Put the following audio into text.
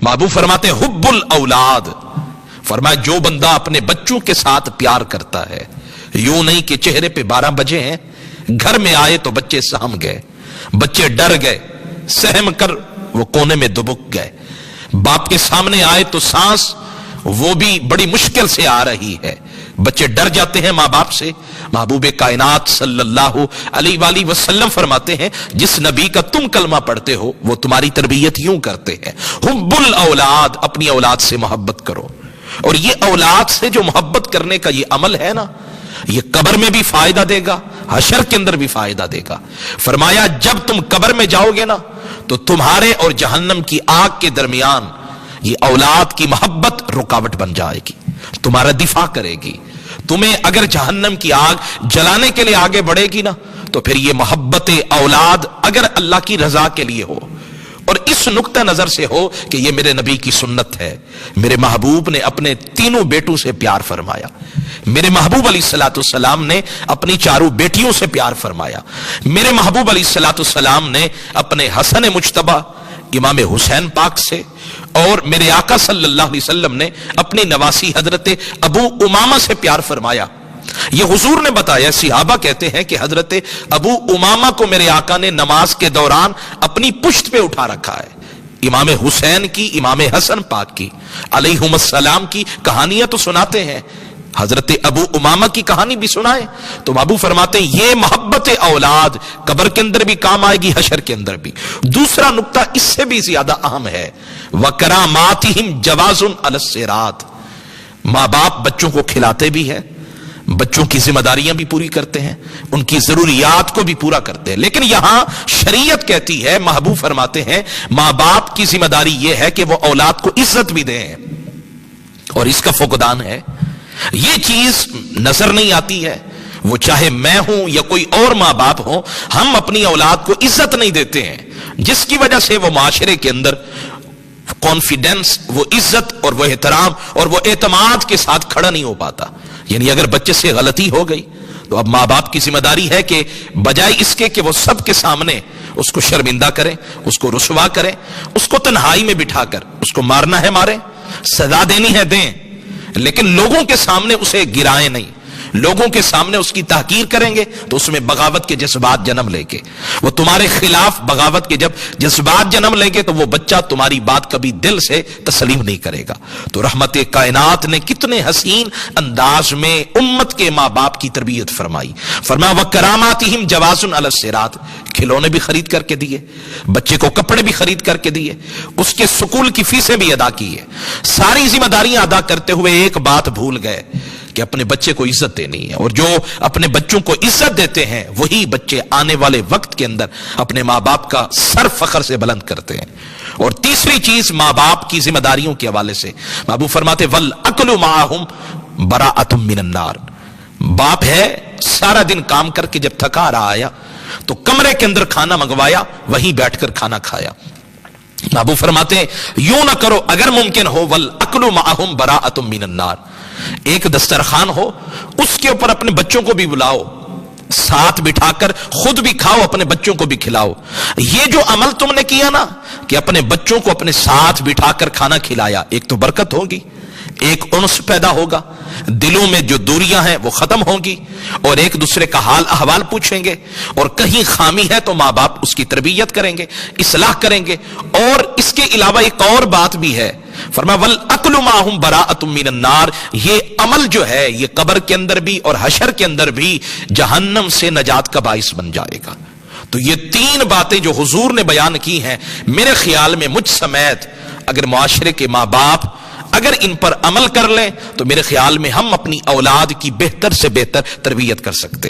महबूब फरमाते हुब्बुल औलाद, फरमाया जो बंदा अपने बच्चों के साथ प्यार करता है, यूं नहीं कि चेहरे पे 12 बजे हैं, घर में आए तो बच्चे सहम गए, बच्चे डर गए, सहम कर वो कोने में दुबक गए, बाप के सामने आए तो सांस वो भी बड़ी मुश्किल से आ रही है, बच्चे डर जाते हैं माँ बाप से। महबूब कायनात सल्लल्लाहु अलैहि वसल्लम फरमाते हैं जिस नबी का तुम कलमा पढ़ते हो वो तुम्हारी तरबियत यूं करते हैं, हुब्बुल औलाद, अपनी औलाद से मोहब्बत करो। और ये औलाद से जो मोहब्बत करने का ये अमल है ना, ये कब्र में भी फायदा देगा, हशर के अंदर भी फायदा देगा। फरमाया जब तुम कब्र में जाओगे ना तो तुम्हारे और जहन्नम की आग के दरमियान ये औलाद की मोहब्बत रुकावट बन जाएगी, तुम्हारा दिफा करेगी। तुम्हें अगर जहन्नम की आग जलाने के लिए आगे बढ़ेगी ना तो फिर ये मोहब्बत औलाद अगर अल्लाह की रजा के लिए हो और इस नुक्ता नजर से हो कि ये मेरे नबी की सुन्नत है, मेरे महबूब ने अपने तीनों बेटों से प्यार फरमाया, मेरे महबूब अलैहिस्सलाम ने अपनी चारों बेटियों से प्यार फरमाया, मेरे महबूब अलैहिस्सलाम ने अपने हसन मुज्तबा इमाम हुसैन पाक से, और मेरे आका सल्लल्लाहु अलैहि वसल्लम ने अपनी नवासी हजरत अबू उमामा से प्यार फरमाया। ये हुजूर ने बताया, सिहाबा कहते हैं कि हजरत अबू उमामा को मेरे आका ने नमाज के दौरान अपनी पुश्त पे उठा रखा है। इमाम हुसैन की, इमाम हसन पाक की अलैहिमुस्सलाम की कहानियां तो सुनाते हैं, हजरत अबू उमामा की कहानी भी सुनाए तो महबूब फरमाते हैं ये मोहब्बत औलाद कब्र के अंदर भी काम आएगी, हशर के अंदर भी। दूसरा नुक्ता इससे भी ज्यादा अहम है, वकरामातिहिम जवाजुन अलस्सिरात, माँ बाप बच्चों को खिलाते भी हैं, बच्चों की जिम्मेदारियां भी पूरी करते हैं, उनकी जरूरियात को भी पूरा करते हैं, लेकिन यहां शरीयत कहती है, महबूब फरमाते हैं माँ बाप की जिम्मेदारी यह है कि वो औलाद को इज्जत भी दें और इसका फुकदान है। ये चीज नजर नहीं आती है, वो चाहे मैं हूं या कोई और माँ बाप हो, हम अपनी औलाद को इज्जत नहीं देते हैं, जिसकी वजह से वो माशरे के अंदर कॉन्फिडेंस, वो इज्जत और वो एहतराम और वो एतमाद के साथ खड़ा नहीं हो पाता। यानी अगर बच्चे से गलती हो गई तो अब माँ बाप की जिम्मेदारी है कि बजाय इसके कि वो सबके सामने उसको शर्मिंदा करें, उसको रुसवा करें, उसको तन्हाई में बिठाकर उसको मारना है मारें, सजा देनी है दें, लेकिन लोगों के सामने उसे गिराएं नहीं। लोगों के सामने उसकी तहकीर करेंगे तो उसमें बगावत के जज्बात जन्म लेंगे, वो तुम्हारे खिलाफ बगावत के जब जज्बात जन्म लेंगे तो वो बच्चा तुम्हारी बात कभी दिल से तस्लीम नहीं करेगा। तो रहमत कायनात ने कितने हसीन अंदाज में उम्मत के माँ बाप की तरबियत फरमाई। फरमाया वकरामातिहिम जवाजुन अलस्सिरात, खिलौने भी खरीद करके दिए, बच्चे को कपड़े भी खरीद करके दिए, उसके स्कूल की फीसें भी अदा की है, सारी जिम्मेदारियां अदा करते हुए एक बात भूल गए कि अपने बच्चे को इज्जत देनी है। और जो अपने बच्चों को इज्जत देते हैं वही बच्चे आने वाले वक्त के अंदर अपने माँ बाप का सर फखर से बुलंद करते हैं। और तीसरी चीज माँ बाप की जिम्मेदारियों के हवाले से महबूब फरमाते वल अक्लु माहुम बराअतुम मिनन नार, बाप है सारा दिन काम करके जब थका रहा आया तो कमरे के अंदर खाना मंगवाया, वहीं बैठकर खाना खाया। महबूब फरमाते यूं ना करो, अगर मुमकिन हो वल अक्लु माहुम बराअतुम मिनन नार, एक दस्तरखान हो उसके ऊपर अपने बच्चों को भी बुलाओ, साथ बिठाकर खुद भी खाओ, अपने बच्चों को भी खिलाओ। ये जो अमल तुमने किया ना कि अपने बच्चों को अपने साथ बिठाकर खाना खिलाया, एक तो बरकत होगी, एक उन्स पैदा होगा, दिलों में जो दूरियां हैं वो खत्म होंगी, और एक दूसरे का हाल अहवाल पूछेंगे, और कहीं खामी है तो माँ बाप उसकी तरबियत करेंगे, इस्लाह करेंगे। और इसके अलावा एक और बात भी है, फरमाया वल अक्लु माहुम बराअतुम मिनन नार, ये अमल जो है ये कब्र के अंदर भी और हशर के अंदर भी जहन्नम से नजात का बाइस बन जाएगा। तो ये तीन बातें जो हुजूर ने बयान की हैं, मेरे ख्याल में मुझ समेत अगर मुआशरे के माँ बाप अगर इन पर अमल कर लें तो मेरे ख्याल में हम अपनी औलाद की बेहतर से बेहतर तरबियत कर सकते हैं।